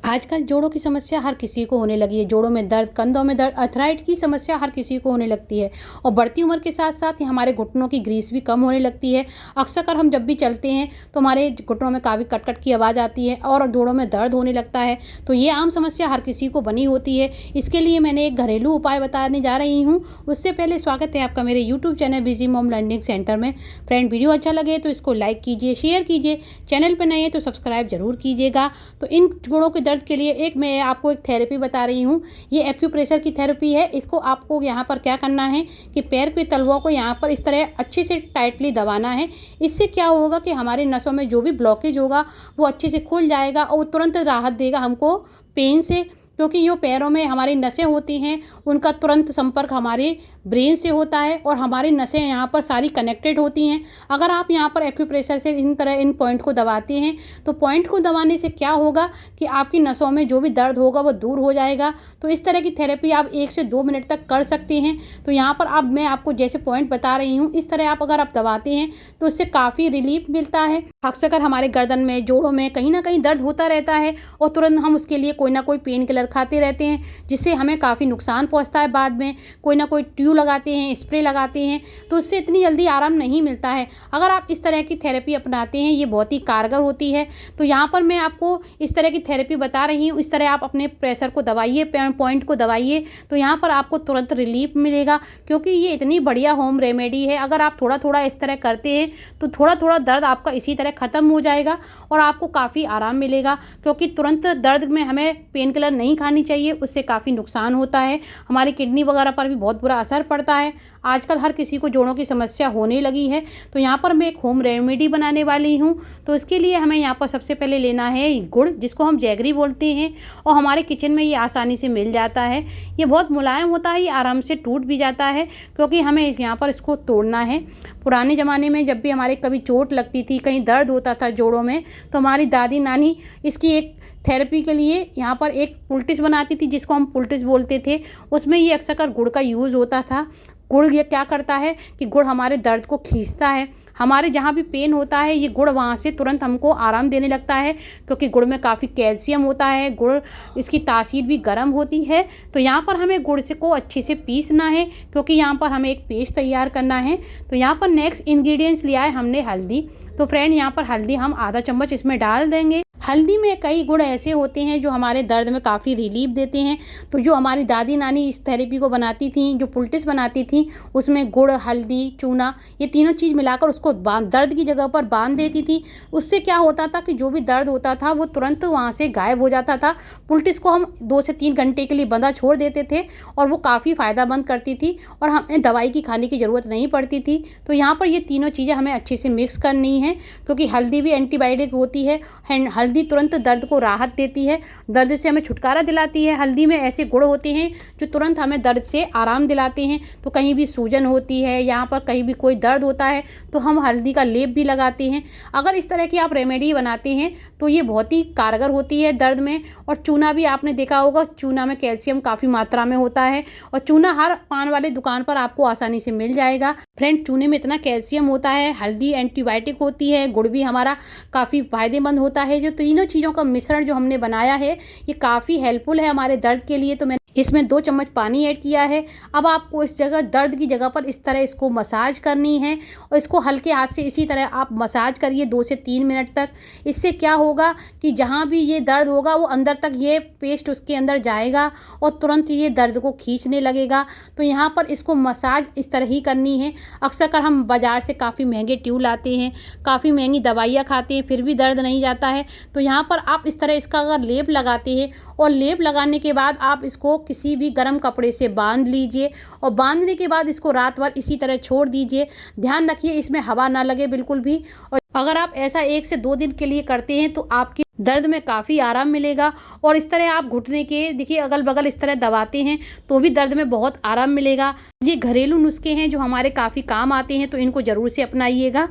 आजकल जोड़ों की समस्या हर किसी को होने लगी है। जोड़ों में दर्द, कंधों में दर्द, अर्थराइट की समस्या हर किसी को होने लगती है और बढ़ती उम्र के साथ साथ हमारे घुटनों की ग्रीस भी कम होने लगती है। अक्सर हम जब भी चलते हैं तो हमारे घुटनों में काफ़ी कट-कट की आवाज़ आती है और जोड़ों में दर्द होने लगता है। तो ये आम समस्या हर किसी को बनी होती है। इसके लिए मैंने एक घरेलू उपाय बताने जा रही हूँ। उससे पहले स्वागत है आपका मेरे YouTube channel busy mom learning centre में। फ्रेंड, वीडियो अच्छा लगे तो इसको लाइक कीजिए, शेयर कीजिए। चैनल पर नए हैं तो सब्सक्राइब जरूर कीजिएगा। तो इन जोड़ों के दर्द के लिए मैं आपको एक थेरेपी बता रही हूँ। ये एक्यूप्रेशर की थेरेपी है। इसको आपको यहाँ पर क्या करना है कि पैर के तलवों को यहाँ पर इस तरह अच्छे से टाइटली दबाना है। इससे क्या होगा कि हमारी नसों में जो भी ब्लॉकेज होगा वो अच्छे से खुल जाएगा और वो तुरंत राहत देगा हमको पेन से, क्योंकि जो पैरों में हमारी नसें होती हैं उनका तुरंत संपर्क हमारे ब्रेन से होता है और हमारी नसें यहाँ पर सारी कनेक्टेड होती हैं। अगर आप यहाँ पर एक्यूप्रेशर से इन पॉइंट को दबाते हैं तो पॉइंट को दबाने से क्या होगा कि आपकी नसों में जो भी दर्द होगा वो दूर हो जाएगा। तो इस तरह की थेरेपी आप 1 से 2 मिनट तक कर सकते हैं। तो यहाँ पर अब मैं आपको जैसे पॉइंट बता रही हूँ इस तरह अगर आप दबाते हैं तो उससे काफ़ी रिलीफ मिलता है। अक्सर हमारे गर्दन में, जोड़ों में कहीं ना कहीं दर्द होता रहता है और तुरंत हम उसके लिए कोई ना कोई पेन किलर खाते रहते हैं, जिससे हमें काफ़ी नुकसान पहुंचता है। बाद में कोई ना कोई ट्यूब लगाते हैं, स्प्रे लगाते हैं, तो उससे इतनी जल्दी आराम नहीं मिलता है। अगर आप इस तरह की थेरेपी अपनाते हैं ये बहुत ही कारगर होती है। तो यहाँ पर मैं आपको इस तरह की थेरेपी बता रही हूँ। इस तरह आप अपने प्रेशर को दबाइए, पॉइंट को दबाइए, तो यहाँ पर आपको तुरंत रिलीफ मिलेगा, क्योंकि ये इतनी बढ़िया होम रेमेडी है। अगर आप थोड़ा थोड़ा इस तरह करते हैं तो थोड़ा थोड़ा दर्द आपका इसी तरह ख़त्म हो जाएगा और आपको काफ़ी आराम मिलेगा। क्योंकि तुरंत दर्द में हमें पेन किलर नहीं खानी चाहिए, उससे काफ़ी नुकसान होता है। हमारी किडनी वगैरह पर भी बहुत बुरा असर पड़ता है। आजकल हर किसी को जोड़ों की समस्या होने लगी है। तो यहाँ पर मैं एक होम रेमेडी बनाने वाली हूँ। तो इसके लिए हमें यहाँ पर सबसे पहले लेना है गुड़, जिसको हम जैगरी बोलते हैं, और हमारे किचन में ये आसानी से मिल जाता है। ये बहुत मुलायम होता है, ये आराम से टूट भी जाता है, क्योंकि हमें यहाँ पर इसको तोड़ना है। पुराने ज़माने में जब भी हमारे कभी चोट लगती थी, कहीं दर्द होता था जोड़ों में, तो हमारी दादी नानी इसकी एक थेरेपी के लिए यहाँ पर एक पुलटिस बनाती थी, जिसको हम पुलटिस बोलते थे। उसमें ये अक्सर गुड़ का यूज़ होता था। गुड़ ये क्या करता है कि गुड़ हमारे दर्द को खींचता है। हमारे जहाँ भी पेन होता है ये गुड़ वहाँ से तुरंत हमको आराम देने लगता है, क्योंकि गुड़ में काफ़ी कैल्शियम होता है। गुड़, इसकी तासीर भी गर्म होती है। तो यहाँ पर हमें गुड़ से को अच्छे से पीसना है, क्योंकि यहाँ पर हमें एक पेस्ट तैयार करना है। तो यहाँ पर नेक्स्ट इंग्रेडिएंट्स लिया है हमने हल्दी। तो फ्रेंड, यहाँ पर हल्दी हम आधा चम्मच इसमें डाल देंगे। हल्दी में कई गुण ऐसे होते हैं जो हमारे दर्द में काफ़ी रिलीफ देते हैं। तो जो हमारी दादी नानी इस थेरेपी को बनाती थी, जो पुलटिस बनाती थी, उसमें गुड़, हल्दी, चूना, ये तीनों चीज़ मिलाकर उसको दर्द की जगह पर बांध देती थी। उससे क्या होता था कि जो भी दर्द होता था वो तुरंत वहाँ से गायब हो जाता था। पुलटिस को हम 2 से 3 घंटे के लिए बंधा छोड़ देते थे और वो काफ़ी फ़ायदेमंद करती थी और हमें दवाई की खाने की ज़रूरत नहीं पड़ती थी। तो यहाँ पर ये तीनों चीज़ें हमें अच्छे से मिक्स करनी है, क्योंकि हल्दी भी एंटीबायोटिक होती है। हल्दी तुरंत दर्द को राहत देती है, दर्द से हमें छुटकारा दिलाती है। हल्दी में ऐसे गुण होते हैं जो तुरंत हमें दर्द से आराम दिलाते हैं। तो कहीं भी सूजन होती है, यहाँ पर कहीं भी कोई दर्द होता है, तो हम हल्दी का लेप भी लगाते हैं। अगर इस तरह की आप रेमेडी बनाते हैं तो ये बहुत ही कारगर होती है दर्द में। और चूना भी आपने देखा होगा, चूना में कैल्शियम काफ़ी मात्रा में होता है और चूना हर पान वाले दुकान पर आपको आसानी से मिल जाएगा। फ्रेंड, चूने में इतना कैल्शियम होता है, हल्दी एंटीबायोटिक होती है, गुड़ भी हमारा काफ़ी फायदेमंद होता है। जो तीनों चीज़ों का मिश्रण जो हमने बनाया है ये काफ़ी हेल्पफुल है हमारे दर्द के लिए। तो मैंने इसमें 2 चम्मच पानी ऐड किया है। अब आपको इस जगह, दर्द की जगह पर इस तरह इसको मसाज करनी है और इसको हल्के हाथ से इसी तरह आप मसाज करिए 2 से 3 मिनट तक। इससे क्या होगा कि जहाँ भी ये दर्द होगा वो अंदर तक ये पेस्ट उसके अंदर जाएगा और तुरंत ये दर्द को खींचने लगेगा। तो यहाँ पर इसको मसाज इस तरह ही करनी है। अक्सर हम बाज़ार से काफ़ी महंगे ट्यूब लाते हैं, काफ़ी महंगी दवाइयाँ खाते हैं, फिर भी दर्द नहीं जाता है। तो यहाँ पर आप इस तरह इसका अगर लेप लगाते हैं और लेप लगाने के बाद आप इसको किसी भी गर्म कपड़े से बांध लीजिए और बांधने के बाद इसको रात भर इसी तरह छोड़ दीजिए। ध्यान रखिए इसमें हवा ना लगे बिल्कुल भी। और अगर आप ऐसा 1 से 2 दिन के लिए करते हैं तो आपकी दर्द में काफ़ी आराम मिलेगा। और इस तरह आप घुटने के, देखिए, अगल बगल इस तरह दबाते हैं तो भी दर्द में बहुत आराम मिलेगा। ये घरेलू नुस्खे हैं जो हमारे काफ़ी काम आते हैं, तो इनको ज़रूर से अपनाइएगा।